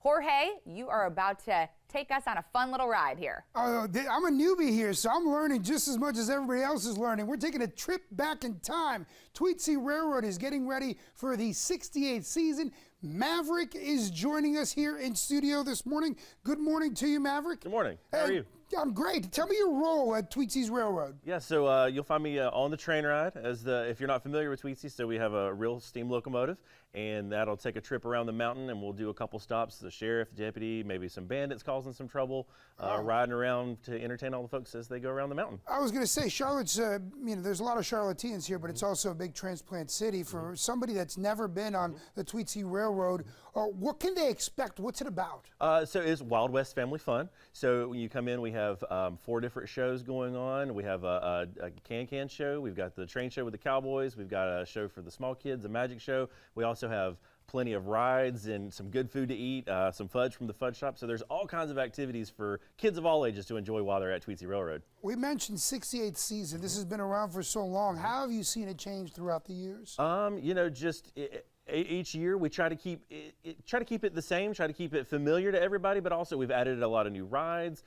Jorge, you are about to take us on a fun little ride here. I'm a newbie here, so I'm learning just as much as everybody else is learning. We're taking a trip back in time. Tweetsie Railroad is getting ready for the 68th season. Maverick is joining us here in studio this morning. Good morning to you, Maverick. Good morning. How are you? I'm great. Tell me your role at Tweetsie's Railroad. Yeah, so you'll find me on the train ride. If you're not familiar with Tweetsie, so we have a real steam locomotive, and that'll take a trip around the mountain, and we'll do a couple stops. The sheriff, the deputy, maybe some bandits causing some trouble, riding around to entertain all the folks as they go around the mountain. I was going to say, Charlotte's, there's a lot of Charlotteans here, but it's also a big transplant city. For somebody that's never been on the Tweetsie Railroad, what can they expect? What's it about? So it's Wild West family fun. So when you come in, we have 4 different shows going on. We have a can-can show. We've got the train show with the cowboys. We've got a show for the small kids, a magic show. We also have plenty of rides and some good food to eat, some fudge from the fudge shop. So there's all kinds of activities for kids of all ages to enjoy while they're at Tweetsie Railroad. We mentioned 68th season. This has been around for so long. How have you seen it change throughout the years? Each year we try to keep it the same, try to keep it familiar to everybody, but also we've added a lot of new rides.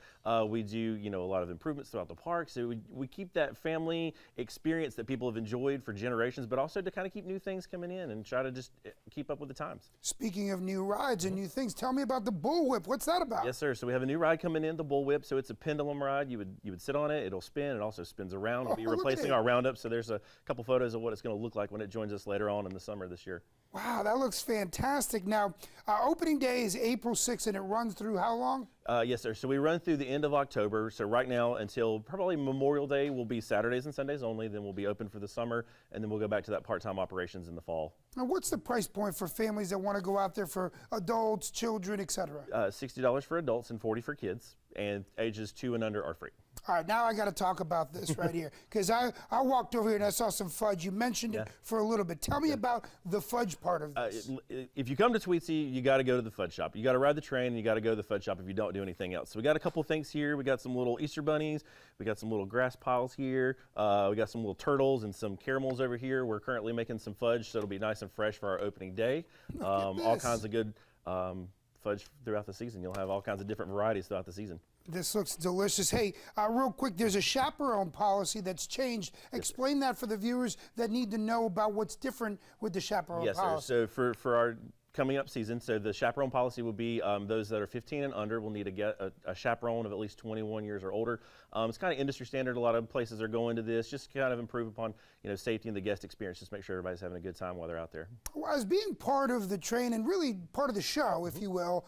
We do, a lot of improvements throughout the park. So we keep that family experience that people have enjoyed for generations, but also to kind of keep new things coming in and try to just keep up with the times. Speaking of new rides and new things, tell me about the Bullwhip. What's that about? Yes, sir. So we have a new ride coming in, the Bullwhip. So it's a pendulum ride. You would sit on it. It'll spin. It also spins around. It'll be replacing our roundup. So there's a couple photos of what it's going to look like when it joins us later on in the summer this year. Wow, that looks fantastic. Now, opening day is April 6th, and it runs through how long? Yes, sir. So we run through the end of October. So right now until probably Memorial Day will be Saturdays and Sundays only. Then we'll be open for the summer, and then we'll go back to that part-time operations in the fall. Now, what's the price point for families that want to go out there for adults, children, etc.? $60 for adults and $40 for kids, and ages 2 and under are free. All right, now I got to talk about this right here, because I walked over here and I saw some fudge. You mentioned it for a little bit. Tell me about the fudge part of this. If you come to Tweetsie, you got to go to the fudge shop. You got to ride the train, and you got to go to the fudge shop if you don't do anything else. So we got a couple things here. We got some little Easter bunnies. We got some little grass piles here. We got some little turtles and some caramels over here. We're currently making some fudge, so it'll be nice and fresh for our opening day. All kinds of good fudge throughout the season. You'll have all kinds of different varieties throughout the season. This looks delicious. Hey, real quick, there's a chaperone policy that's changed. Explain that for the viewers that need to know about what's different with the chaperone policy. Yes, sir. So for our coming up season, so the chaperone policy will be those that are 15 and under will need to get a chaperone of at least 21 years or older. It's kind of industry standard. A lot of places are going to this, just kind of improve upon safety and the guest experience. Just make sure everybody's having a good time while they're out there. Well, as being part of the train and really part of the show, if you will,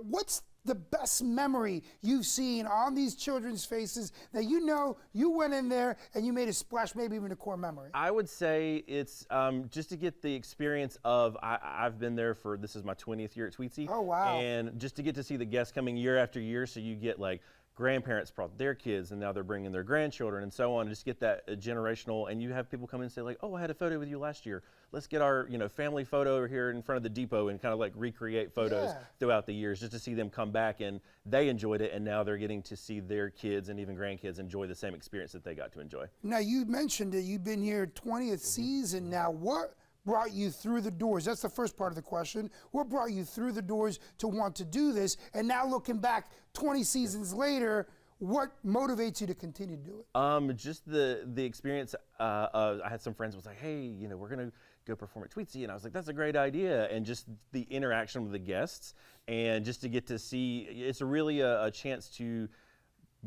what's the best memory you've seen on these children's faces that you went in there and you made a splash, maybe even a core memory? I would say it's just to get the experience of, I've been there for, this is my 20th year at Tweetsie. Oh, wow. And just to get to see the guests coming year after year, so you get like, grandparents brought their kids and now they're bringing their grandchildren and so on, just get that generational, and you have people come in and say like, oh, I had a photo with you last year. Let's get our family photo over here in front of the depot and kind of like recreate photos throughout the years, just to see them come back and they enjoyed it, and now they're getting to see their kids and even grandkids enjoy the same experience that they got to enjoy. Now, you mentioned that you've been here 20th season now. What brought you through the doors? That's the first part of the question. What brought you through the doors to want to do this? And now looking back 20 seasons later, what motivates you to continue to do it? Just the experience. I had some friends who was like, hey, we're going to go perform at Tweetsie. And I was like, that's a great idea. And just the interaction with the guests, and just to get to see, it's really a chance to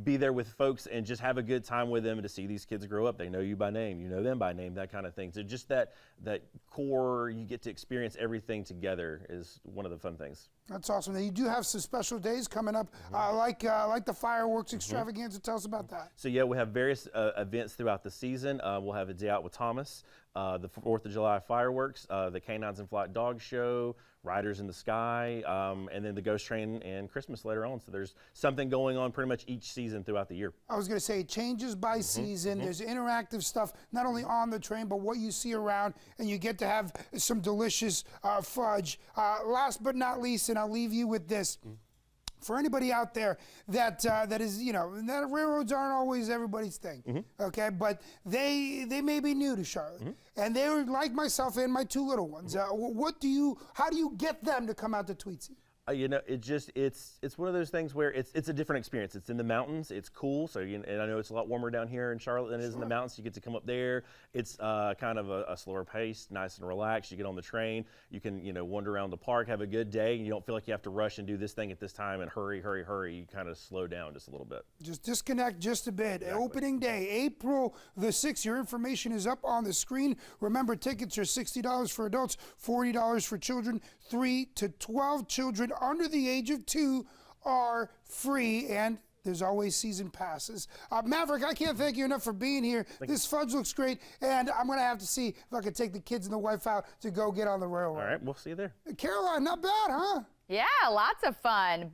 be there with folks and just have a good time with them, and to see these kids grow up. They know you by name, you know them by name, that kind of thing. So just that core, you get to experience everything together, is one of the fun things. That's awesome. Now, you do have some special days coming up, like the fireworks extravaganza. Tell us about that. So yeah, we have various events throughout the season. We'll have a day out with Thomas, the 4th of July fireworks, the Canines in Flight dog show, Riders in the Sky, and then the Ghost Train and Christmas later on. So there's something going on pretty much each season throughout the year. I was going to say, it changes by season. There's interactive stuff, not only on the train, but what you see around, and you get to have some delicious fudge. Last but not least, and I'll leave you with this. For anybody out there that is, that railroads aren't always everybody's thing, okay? But they may be new to Charlotte, and they're like myself and my 2 little ones. How do you get them to come out to Tweetsie? You know, it's one of those things where it's a different experience. It's in the mountains. It's cool. So and I know it's a lot warmer down here in Charlotte than it is in the mountains. You get to come up there. It's kind of a slower pace, nice and relaxed. You get on the train. You can wander around the park, have a good day. You don't feel like you have to rush and do this thing at this time and hurry. You kind of slow down just a little bit. Just disconnect just a bit. Exactly. Opening day, April the 6th. Your information is up on the screen. Remember, tickets are $60 for adults, $40 for children. 3 to 12 children under the age of 2 are free, and there's always season passes. Maverick, I can't thank you enough for being here. This fudge looks great, and I'm going to have to see if I can take the kids and the wife out to go get on the railroad. All right, we'll see you there. Caroline, not bad, huh? Yeah, lots of fun.